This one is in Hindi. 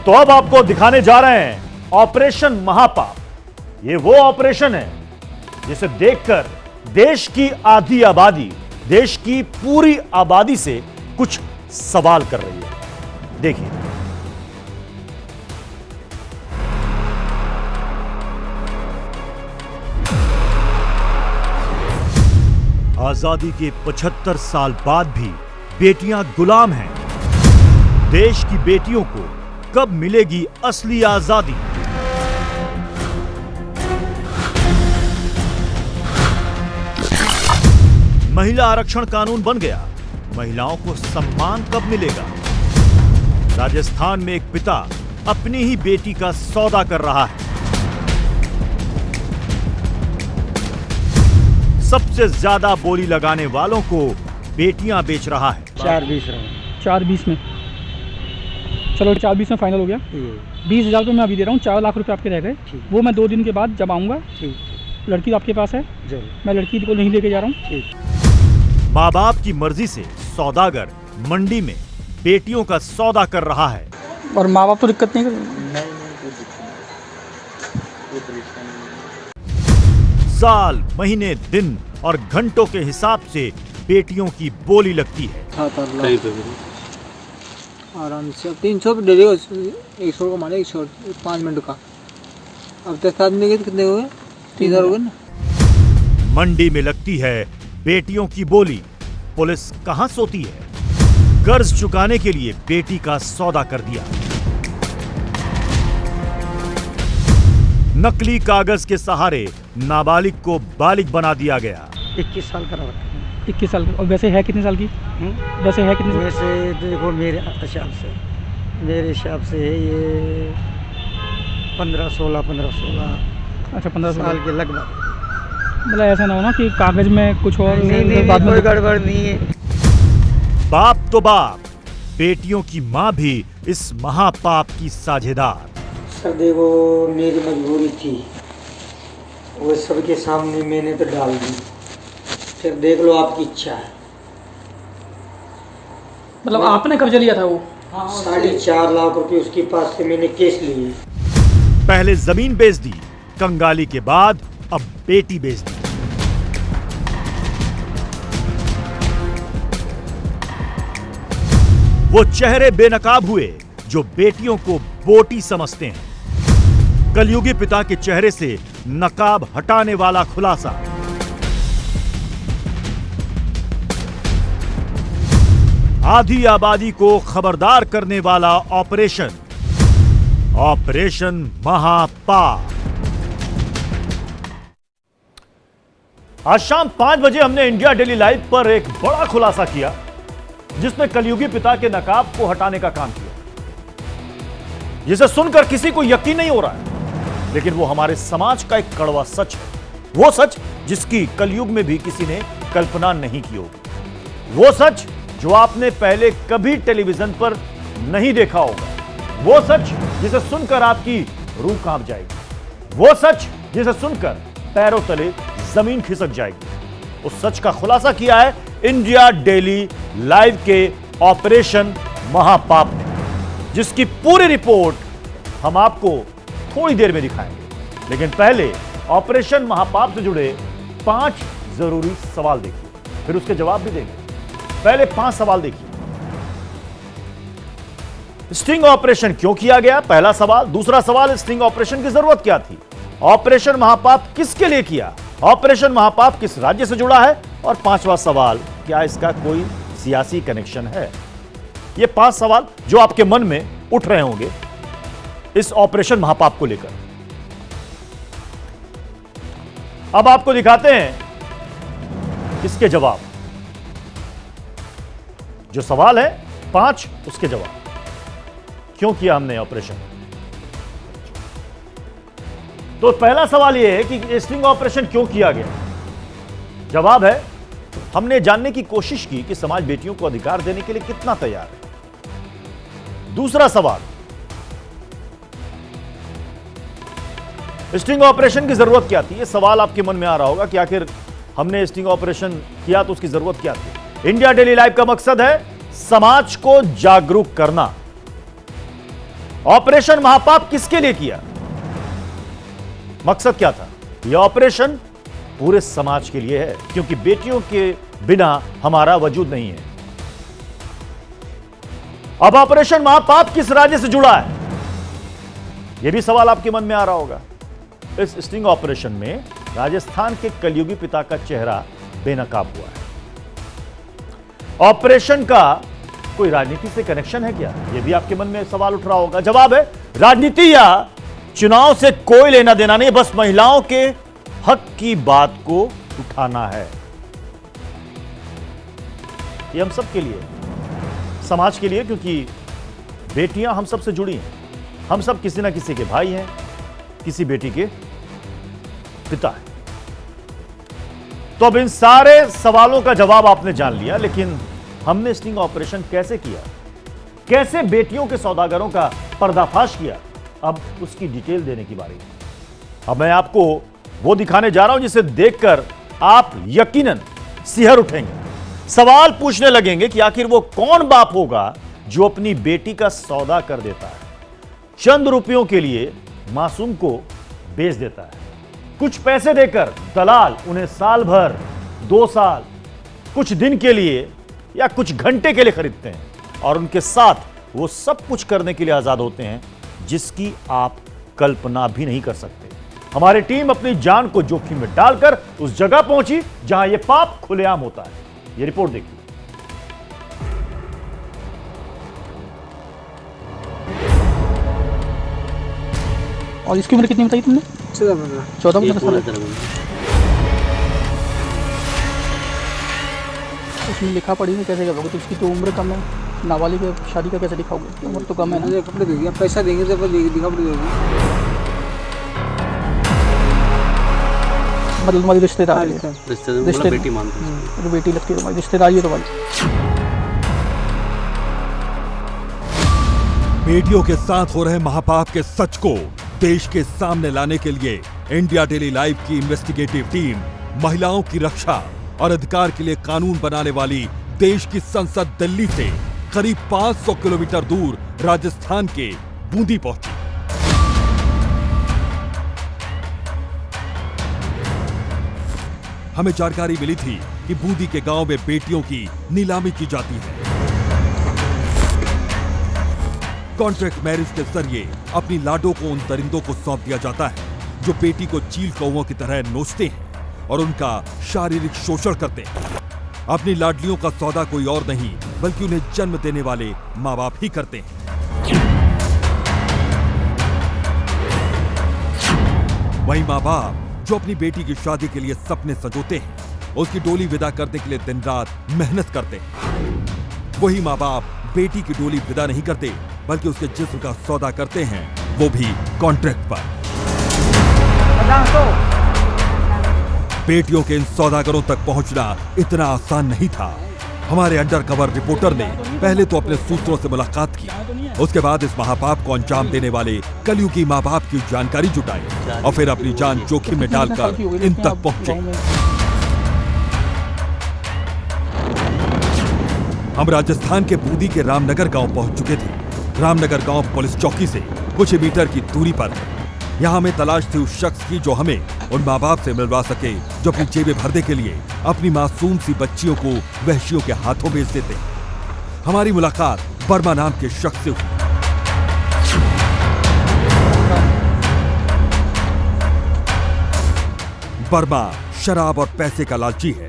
तो अब आपको दिखाने जा रहे हैं ऑपरेशन महापाप। ये वो ऑपरेशन है जिसे देखकर देश की आधी आबादी, देश की पूरी आबादी से कुछ सवाल कर रही है। देखिए। आजादी के 75 साल बाद भी बेटियां गुलाम हैं। देश की बेटियों को कब मिलेगी असली आजादी? महिला आरक्षण कानून बन गया, महिलाओं को सम्मान कब मिलेगा? राजस्थान में एक पिता अपनी ही बेटी का सौदा कर रहा है। सबसे ज्यादा बोली लगाने वालों को बेटियां बेच रहा है। 420 में, चलो 420 में फाइनल हो गया। 20,000 रुपये मैं अभी दे रहा हूँ, 4 लाख रुपए आपके रह गए। वो मैं 2 दिन के बाद जब आऊँगा, लड़की आपके पास है, मैं लड़की को नहीं लेके जा रहा हूँ। माँ बाप की मर्जी से सौदागर मंडी में बेटियों का सौदा कर रहा है। और माँ बाप तो दिक्कत नहीं कर। साल, महीने, दिन और घंटों के हिसाब से बेटियों की बोली लगती है। आराम से 300 पे डेली 100 का माने 100 5 मिनट का। अब 10 आदमी के कितने हुए? 3000 हो गए ना। मंडी में लगती है बेटियों की बोली। पुलिस कहां सोती है? कर्ज चुकाने के लिए बेटी का सौदा कर दिया। नकली कागज के सहारे नाबालिग को बालिग बना दिया गया। 21 साल का रहा। 21 साल। और वैसे है कितने साल की? वैसे है कितने? वैसे देखो मेरे हिसाब से है ये 15-16 अच्छा, 15 साल के लगभग। मतलब ऐसा ना हो ना कि कागज में कुछ और नहीं, बाद में कोई गड़बड़ नहीं है। बाप तो बाप, बेटियों की मां भी इस महापाप की साझेदार। सर देखो मेरी मजबूरी थी, वो सबके सामने मैंने तो डाल दी। फिर देख लो आपकी इच्छा है। मतलब आपने कब्जा लिया था वो? 4.5 लाख रुपए उसके पास से मैंने केस लिए। पहले जमीन बेच दी, कंगाली के बाद अब बेटी बेच दी। वो चेहरे बेनकाब हुए जो बेटियों को बोटी समझते हैं। कलयुगी पिता के चेहरे से नकाब हटाने वाला खुलासा। आधी आबादी को खबरदार करने वाला ऑपरेशन, ऑपरेशन महापाप। आज शाम 5 बजे हमने इंडिया डेली लाइव पर एक बड़ा खुलासा किया जिसमें कलयुगी पिता के नकाब को हटाने का काम किया, जिसे सुनकर किसी को यकीन नहीं हो रहा है, लेकिन वो हमारे समाज का एक कड़वा सच है। वो सच जिसकी कलयुग में भी किसी ने कल्पना नहीं की होगी। वो सच जो आपने पहले कभी टेलीविजन पर नहीं देखा होगा। वो सच जिसे सुनकर आपकी रूह कांप जाएगी। वो सच जिसे सुनकर पैरों तले जमीन खिसक जाएगी। उस सच का खुलासा किया है इंडिया डेली लाइव के ऑपरेशन महापाप ने, जिसकी पूरी रिपोर्ट हम आपको थोड़ी देर में दिखाएंगे। लेकिन पहले ऑपरेशन महापाप से जुड़े 5 जरूरी सवाल देखिए, फिर उसके जवाब भी देंगे। पहले 5 सवाल देखिए। स्टिंग ऑपरेशन क्यों किया गया? पहला सवाल। दूसरा सवाल, स्टिंग ऑपरेशन की जरूरत क्या थी? ऑपरेशन महापाप किसके लिए किया? ऑपरेशन महापाप किस राज्य से जुड़ा है? और 5वां सवाल, क्या इसका कोई सियासी कनेक्शन है? ये 5 सवाल जो आपके मन में उठ रहे होंगे इस ऑपरेशन महापाप को लेकर। अब आपको दिखाते हैं इसके जवाब। जो सवाल है 5, उसके जवाब। क्यों किया हमने ऑपरेशन? तो पहला सवाल यह है कि स्टिंग ऑपरेशन क्यों किया गया? जवाब है, हमने जानने की कोशिश की कि समाज बेटियों को अधिकार देने के लिए कितना तैयार है। दूसरा सवाल, स्टिंग ऑपरेशन की जरूरत क्या थी? यह सवाल आपके मन में आ रहा होगा कि आखिर हमने स्टिंग ऑपरेशन किया तो उसकी जरूरत क्या थी? इंडिया डेली लाइव का मकसद है समाज को जागरूक करना ऑपरेशन महापाप किसके लिए किया? मकसद क्या था? यह ऑपरेशन पूरे समाज के लिए है, क्योंकि बेटियों के बिना हमारा वजूद नहीं है। अब ऑपरेशन महापाप किस राज्य से जुड़ा है? यह भी सवाल आपके मन में आ रहा होगा। इस स्टिंग ऑपरेशन में राजस्थान के कलयुगी पिता का चेहरा बेनकाब हुआ है। ऑपरेशन का कोई राजनीति से कनेक्शन है क्या? यह भी आपके मन में सवाल उठ रहा होगा। जवाब है, राजनीति या चुनाव से कोई लेना देना नहीं, बस महिलाओं के हक की बात को उठाना है। यह हम सब के लिए, समाज के लिए, क्योंकि बेटियां हम सब से जुड़ी हैं। हम सब किसी ना किसी के भाई हैं, किसी बेटी के पिता हैं। तो अब इन सारे सवालों का जवाब आपने जान लिया, लेकिन हमने स्टिंग ऑपरेशन कैसे किया, कैसे बेटियों के सौदागरों का पर्दाफाश किया, अब उसकी डिटेल देने की बारी है। अब मैं आपको वो दिखाने जा रहा हूं जिसे देखकर आप यकीनन सिहर उठेंगे, सवाल पूछने लगेंगे कि आखिर वो कौन बाप होगा जो अपनी बेटी का सौदा कर देता है, चंद रुपयों के लिए मासूम को बेच देता है। कुछ पैसे देकर दलाल उन्हें साल भर, 2 साल, कुछ दिन के लिए या कुछ घंटे के लिए खरीदते हैं और उनके साथ वो सब कुछ करने के लिए आजाद होते हैं जिसकी आप कल्पना भी नहीं कर सकते। हमारी टीम अपनी जान को जोखिम में डालकर उस जगह पहुंची जहां यह पाप खुलेआम होता है। यह रिपोर्ट देखिए। और इसकी उम्र कितनी बताई तुमने? 14-15 साल। उसमें लिखा पढ़ी में कैसे करोगे? तो उसकी तो उम्र कम है, नाबालिग है, शादी का कैसे दिखाओगे? उम्र तो कम है ना। कपड़े दे दिया, पैसा देंगे तो कपड़े देंगे। मतलब तुम्हारी रिश्तेदार है? रिश्तेदार बेटी मानते हैं। तो बेटी लगती है तुम्हारी, रिश्तेदारी है तुम्हारी। बेटियों के साथ हो रहे महापाप के सच को देश के सामने लाने के लिए इंडिया डेली लाइव की इन्वेस्टिगेटिव टीम महिलाओं की रक्षा और अधिकार के लिए कानून बनाने वाली देश की संसद दिल्ली से करीब 500 किलोमीटर दूर राजस्थान के बूंदी पहुंची। हमें जानकारी मिली थी कि बूंदी के गांव में बेटियों की नीलामी की जाती है। कॉन्ट्रैक्ट मैरिज के जरिए अपनी लाडों को उन दरिंदों को सौंप दिया जाता है जो बेटी को चील कौवों की तरह नोचते हैं और उनका शारीरिक शोषण करते हैं। अपनी लाडलियों का सौदा कोई और नहीं बल्कि उन्हें जन्म देने वाले माँ बाप ही करते हैं। वही माँ बाप जो अपनी बेटी की शादी के लिए सपने संजोते हैं, उसकी डोली विदा करने के लिए दिन रात मेहनत करते हैं। वही माँ बाप बेटी की डोली विदा नहीं करते बल्कि उसके जिस्म का सौदा करते हैं, वो भी कॉन्ट्रैक्ट पर। बेटियों के इन सौदागरों तक पहुंचना इतना आसान नहीं था। हमारे अंडरकवर रिपोर्टर ने पहले तो अपने सूत्रों से मुलाकात की, उसके बाद इस महापाप को अंजाम देने वाले कलयुगी माँ बाप की जानकारी जुटाई और फिर अपनी जान जोखिम में डालकर इन तक पहुंचे। हम राजस्थान के बूंदी के रामनगर गांव पहुंच चुके थे। रामनगर गांव पुलिस चौकी से कुछ मीटर की दूरी पर है। यहाँ हमें तलाश थी उस शख्स की जो हमें उन माँ बाप से मिलवा सके जो अपनी जेबें भरने के लिए अपनी मासूम सी बच्चियों को वहशियों के हाथों बेच देते। हमारी मुलाकात वर्मा नाम के शख्स से हुई। वर्मा शराब और पैसे का लालची है।